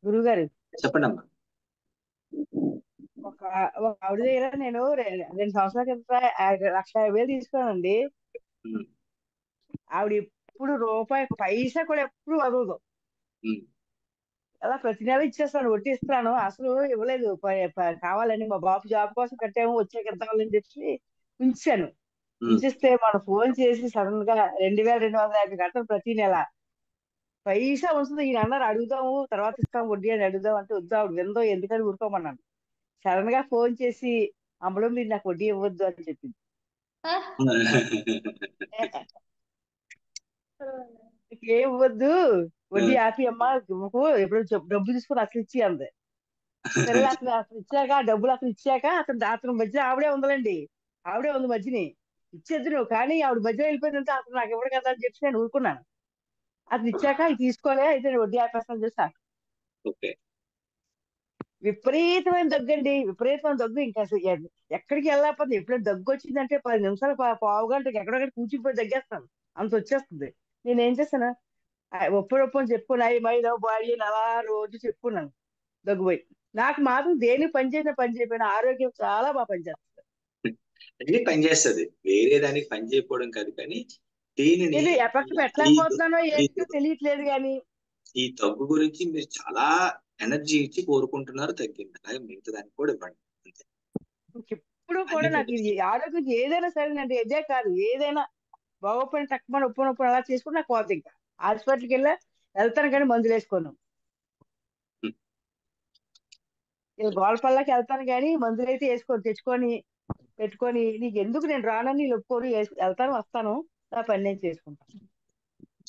గురువు గారు. చెప్పండి అమ్మా. ఒక ఒక ఆవిడ దగ్గర నేను 2 సంవత్సరాల కింద 1,50,000 తీసుకున్నానండి. ఉమ్, ఆవిడ ఎప్పుడు రూపాయి పైసా కూడా ఎప్పుడు వదలదు. ఉమ్, అలా ప్రతి నెల ఇచ్చేస్తాను, వడ్డీ ఇస్తాను. అసలు ఇవ్వలేదు. కావాలని మా బాబు జాబ్ కోసం కట్టాము, వచ్చే కట్టాలని చెప్పి ఉంచాను. ఉమ్. ఉంచిస్తే మనం ఫోన్ చేసి సడన్ గా 2,250 కట్టాలి ప్రతి నెల. పైసా వస్తుంది. ఈయన అన్నారు అడుగుదాము తర్వాత ఇస్తాం వడ్డీ అని, అడుగుదాం అంటే వద్దు, ఆవిడ విందో, ఎందుకని ఊరుకోమన్నాను. సడన్ గా ఫోన్ చేసి అమ్మలో మీరు నాకు వడ్డీ ఇవ్వద్దు అని చెప్పింది. ఏం ఇవ్వద్దు, వడ్డీ ఆపి అమ్మా, ఇవ్వకు, ఎప్పుడు డబ్బు తీసుకుని అసలు ఇచ్చి అంది. సరే అతను అతను ఇచ్చాక ఆ డబ్బులు అతను ఇచ్చాక అతను మధ్య ఆవిడే ఉందండి. ఆవిడే ఉంది మధ్యని. ఇచ్చేద్దు నువ్వు, కానీ ఆవిడ మధ్య వెళ్ళిపోయిందంటే అతను నాకు ఇవ్వడు కదా అని చెప్పి నేను ఊరుకున్నాను. అతను ఇచ్చాక ఇది తీసుకోలే, అయితే నేను వడ్డీ ఆపేస్తాను చూసా. ఓకే. విపరీతమైన దగ్గండి, విపరీతమైన దగ్గు. ఇంకా అసలు ఎక్కడికి వెళ్ళకపోతే ఎప్పుడైనా దగ్గు వచ్చిందంటే 10 నిమిషాలు, పావు గంటకి ఎక్కడొక్కడ కూర్చుని దగ్గేస్తాను. అంత వచ్చేస్తుంది. నేను ఏం చేస్తాను, ఒప్పుడు చెప్పుకుని అయ్యి మైలో బాడీ అని అలా రోజు చెప్పుకున్నాను. దగ్గుపోయి నాకు మాత్రం దేనికి పని చేయకపోయినా ఆరోగ్యం చాలా బాగా పనిచేస్తుంది. అన్ని పనిచేస్తుంది, వేరే దానికి పని చేయకపోవడం కాదు, కానీ దీనిని నేను ఎఫెక్ట్ ఈ పెట్టలేకపోతున్నానో ఈ ఏంటో తెలియట్లేదు కానీ ఈ దగ్గు గురించి మీరు చాలా ఎనర్జీ ఇచ్చి కోరుకుంటున్నారు, తగ్గింది. అలాగే మిగతా దానికి కూడా ఇవ్వండి అంతే. ఇప్పుడు అన్ని కూడా నాకు ఇది తగ్గిస్తాయి. ఆరోగ్యం ఏదైనా సరేనండి, ఇదే కాదు ఏదైనా బాగోపోయిన తక్కువ ఉప్పు నొప్పి అలా చేసుకుని నాకు పోతుంది. ఇంకా హాస్పిటల్కి వెళ్తాను కానీ మందులు వేసుకోను. ఉమ్, ఇలా గోల్పల్లాకి వెళ్తాను కానీ మందులు అయితే వేసుకోను. తెచ్చుకొని పెట్టుకొని నీకు ఎందుకు, నేను రానని వీళ్ళు ఒప్పుకోరు, వెళ్తాను వస్తాను, నా పని నేను చేసుకుంటాను.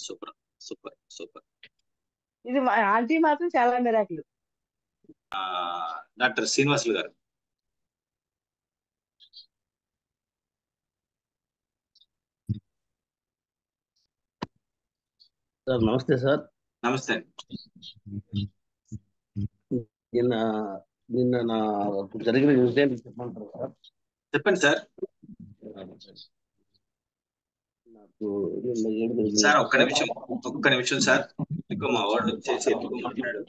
Super, super, super. ఇది మా ఆంటీ మాత్రం చాలా మిరాకిల్. ఆ, డాక్టర్ శ్రీనివాసులు గారు. సార్ నమస్తే సార్. నమస్తే అండి. నిన్న నిన్న నాకు జరిగిన ఇన్సిడెంట్ చెప్పమంటారు సార్? చెప్పండి సార్. నాకు నిన్న ఏం జరిగింది సార్ సార్? ఒక్క నిమిషం సార్. ఎక్కువ మా వాడు వచ్చేసి ఎత్తుకోమంటున్నాడు.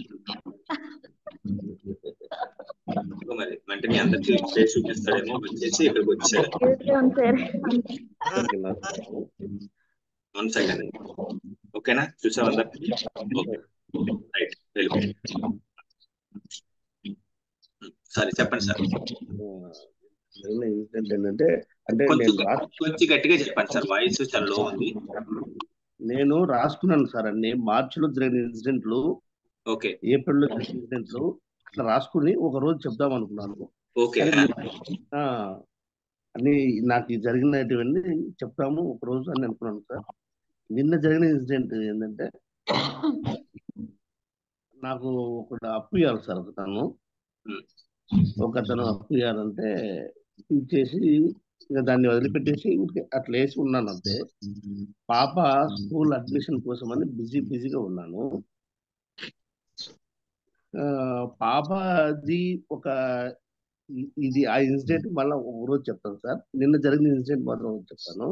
మరి అంటే మీ అందరికి ఫేస్ చూపిస్తాడేమో వచ్చేసి ఇక్కడికి వచ్చాడు. One second. ఓకేనా, చూసాం అందరికి. ఓకే, రైట్, వెళ్ళిపో. సరే చెప్పండి సార్. జరిగిన ఇన్సిడెంట్ ఏంటంటే, అంటే కొంచెం గట్టిగా చెప్పండి సార్, వాయిస్ చాలా లో ఉంది. నేను రాసుకున్నాను సార్ అన్ని. మార్చిలో జరిగిన ఇన్సిడెంట్లు, ఓకే, ఏప్రిల్లో జరిగిన ఇన్సిడెంట్లు అట్లా రాసుకుని ఒక రోజు చెప్దాం అనుకున్నాను. ఓకే. అన్ని నాకు జరిగినటువంటి చెప్తాము ఒక రోజు అని అనుకున్నాను సార్. నిన్న జరిగిన ఇన్సిడెంట్ ఏంటంటే, నాకు ఒక అప్పు ఇవ్వాలి సార్. ఒకతను అప్పు ఇవ్వాలంటే ఇచ్చేసి ఇంకా దాన్ని వదిలిపెట్టేసి అట్లా వేసి ఉన్నాను అంతే. పాప స్కూల్ అడ్మిషన్ కోసం అని బిజీగా ఉన్నాను. పాపది ఒక ఇది ఆ ఇన్సిడెంట్ మళ్ళీ ఒక రోజు చెప్తాను సార్. నిన్న జరిగిన ఇన్సిడెంట్ మాత్రం చెప్తాను.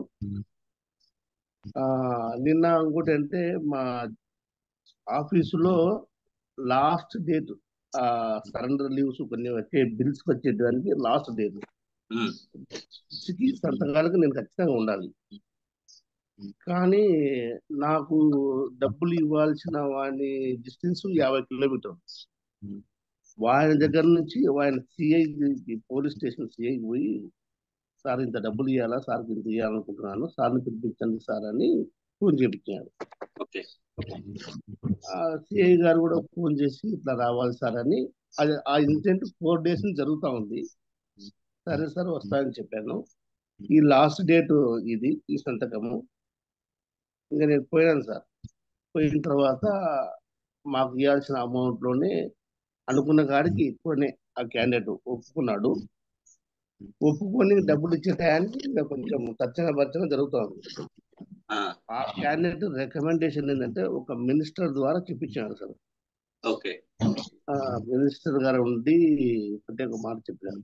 నిన్న ఇంకోటి అంటే, మా ఆఫీసులో లాస్ట్ డేట్ సరెండర్ లీవ్స్ కొన్ని వచ్చే, బిల్స్ వచ్చేదానికి లాస్ట్ డేట్ సంతకాలకు నేను ఖచ్చితంగా ఉండాలి. కానీ నాకు డబ్బులు ఇవ్వాల్సిన వాడి డిస్టెన్స్ 50 కిలోమీటర్లు. వారి దగ్గర నుంచి ఆయన సిఐ, పోలీస్ స్టేషన్ సిఐ పోయి, సార్ ఇంత డబ్బులు ఇవ్వాలా, సార్కి ఇంత ఇవ్వాలనుకుంటున్నాను, సార్ని పిలిపించండి సార్ అని ఫోన్ చేయించారు. సిఐ గారు కూడా ఫోన్ చేసి ఇట్లా రావాలి సార్ అని. ఆ ఇన్సిడెంట్ 4 days జరుగుతూ ఉంది. సరే సార్ వస్తాయని చెప్పాను. ఈ లాస్ట్ డేట్ ఇది, ఈ సంతకము. ఇంకా నేను పోయాను సార్. పోయిన తర్వాత మాకు ఇవ్వాల్సిన అమౌంట్లోనే అనుకున్న కాడికి ఎక్కువనే ఆ క్యాండిడేట్ ఒప్పుకున్నాడు. ఒప్పుకొని డబ్బులు ఇచ్చే టయానికి ఇంకా కొంచెం తర్చన జరుగుతుంది. ఆ క్యాండిడేట్ రికమెండేషన్ ఏంటంటే ఒక మినిస్టర్ ద్వారా చెప్పించాడు సార్. ఓకే. మినిస్టర్ గారు ఉండి ఒకటే ఒక మాట చెప్పారు.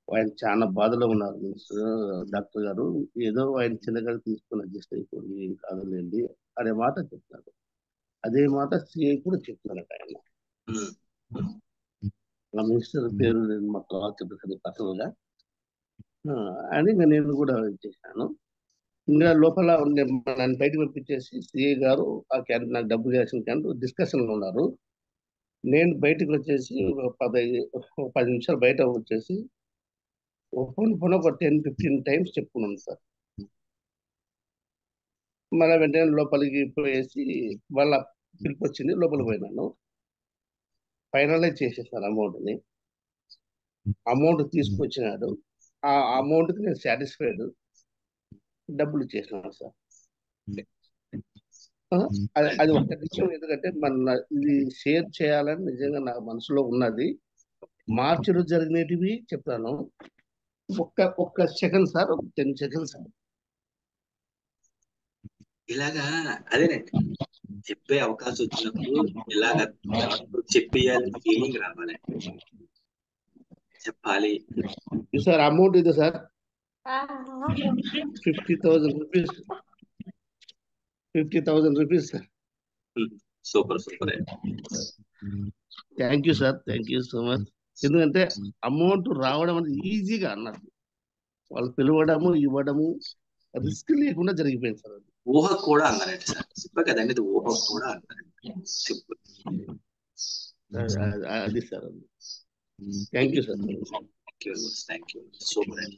ఆయన చాలా బాధలో ఉన్నారు మినిస్టర్ డాక్టర్ గారు, ఏదో ఆయన చిన్నగా తీసుకొని అడ్జస్ట్ అయిపోయి ఏం కాదులేండి అనే మాట చెప్తున్నారు. అదే మాట సిఐ కూడా చెప్తున్నారట ఆయన. ఆ మినిస్టర్ పేరు నేను మా తర్వాత చెప్తాను పర్సనల్ గా. అని ఇంకా నేను కూడా చేశాను. ఇంకా లోపల నన్ను బయటకు పంపించేసి సిఐ గారు ఆ క్యాంప్ నాకు డబ్బులు చేసిన క్యాంప్ డిస్కషన్ లో ఉన్నారు. నేను బయటకు వచ్చేసి ఒక 10 నిమిషాలు బయట వచ్చేసి ఫోన్ ఒక 10-15 టైమ్స్ చెప్పుకున్నాను సార్. మళ్ళీ వెంటనే లోపలికి పోయేసి వాళ్ళ పిలుపు వచ్చింది, లోపలికి పోయినాను. ఫైనలైజ్ చేసేసాను అమౌంట్ తీసుకొచ్చినాడు. ఆ అమౌంట్కి నేను సాటిస్ఫైడ్, డబ్బులు ఇచ్చేసినాను సార్. అది ఒక విషయం, ఎందుకంటే ఇది షేర్ చేయాలని నిజంగా నా మనసులో ఉన్నది. మార్చిలో జరిగినవి చెప్తాను. ఒక్క సెకండ్ సార్, 10 సెకండ్స్ సార్. ఇలాగా అదేనండి, చెప్పే అవకాశం వచ్చినప్పుడు ఇలాగ చెప్పేయాలని ఫీలింగ్ రావాలండి, చెప్పాలి సార్. అమౌంట్ ఇది sir 50,000 rupees. 50,000 rupees sir. Super. Thank you sir, thank you so much. ఎందుకంటే అమౌంట్ రావడం అనేది ఈజీగా అన్నారు, వాళ్ళు పిలవడము ఇవ్వడము రిస్క్ లేకుండా జరిగిపోయింది సార్. ఊహ కూడా అన్నారండి సార్, చెప్పా కదండి, ఊహ కూడా అన్నారండి. సింపుల్. అది sir. Thank you sir. Thank you. Super అండి.